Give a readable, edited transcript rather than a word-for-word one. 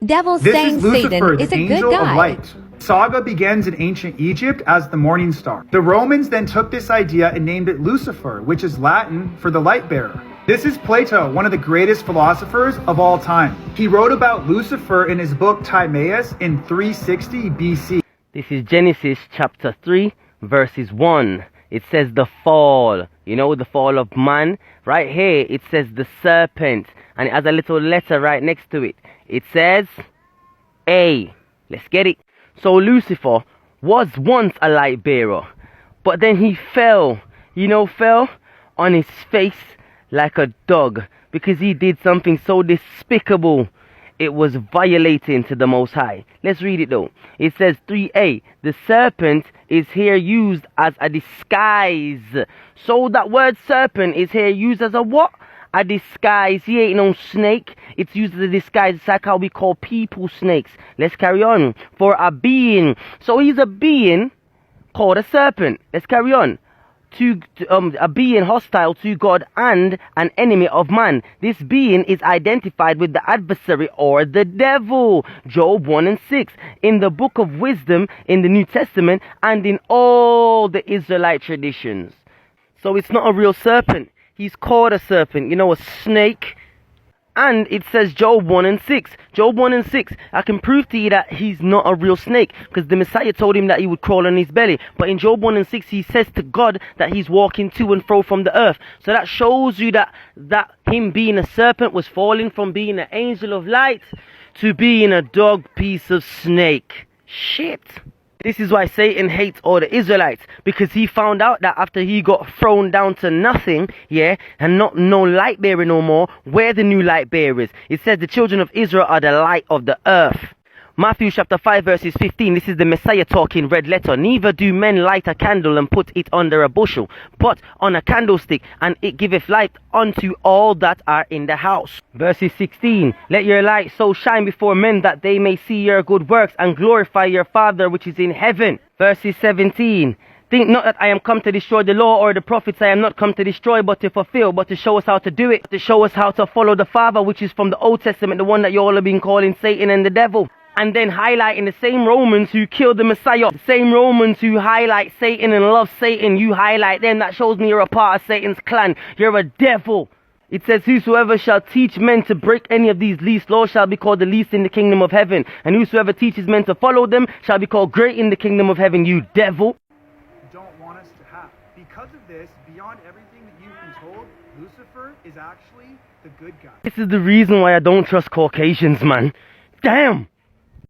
Devil This saying is Lucifer, Satan is the a good angel of guy. light. Saga begins in ancient Egypt as the morning star. The Romans then took this idea and named it Lucifer, which is Latin for the light bearer. This is Plato, one of the greatest philosophers of all time. He wrote about Lucifer in his book Timaeus in 360 BC. This is Genesis chapter 3, verses 1. It says the fall, the fall of man. Right here, it says the serpent, and it has a little letter right next to it. It says A. Let's get it. So Lucifer was once a light bearer, but then he fell, fell on his face like a dog because he did something so despicable. It was violating to the Most High. Let's read it though. It says 3a. The serpent is here used as a disguise. So that word serpent is here used as a what? A disguise. He ain't no snake. It's used as a disguise. It's like how we call people snakes. Let's carry on. For a being. So he's a being called a serpent. Let's carry on. A being hostile to God and an enemy of man. This being is identified with the adversary or the devil. Job 1 and 6. In the book of wisdom in the New Testament and in all the Israelite traditions. So it's not a real serpent. He's called a serpent, a snake. And it says Job 1 and 6. Job 1 and 6. I can prove to you that he's not a real snake, because the Messiah told him that he would crawl on his belly. But in Job 1 and 6, he says to God that he's walking to and fro from the earth. So that shows you that him being a serpent was falling from being an angel of light to being a dog piece of snake. Shit. This is why Satan hates all the Israelites, because he found out that after he got thrown down to nothing, and not no light bearer no more, we're the new light bearers. It says the children of Israel are the light of the earth. Matthew chapter 5 verses 15, this is the Messiah talking, red letter. Neither do men light a candle and put it under a bushel, but on a candlestick, and it giveth light unto all that are in the house. Verses 16, let your light so shine before men that they may see your good works and glorify your Father which is in heaven. Verses 17, think not that I am come to destroy the law or the prophets. I am not come to destroy, but to fulfill, but to show us how to do it, to show us how to follow the Father, which is from the Old Testament, the one that you all have been calling Satan and the devil. And then highlighting the same Romans who killed the Messiah, the same Romans who highlight Satan and love Satan, you highlight them. That shows me you're a part of Satan's clan. You're a devil. It says, whosoever shall teach men to break any of these least laws shall be called the least in the kingdom of heaven. And whosoever teaches men to follow them shall be called great in the kingdom of heaven, you devil. Don't want us to have. Because of this, beyond everything that you've been told, Lucifer is actually the good guy. This is the reason why I don't trust Caucasians, man. Damn.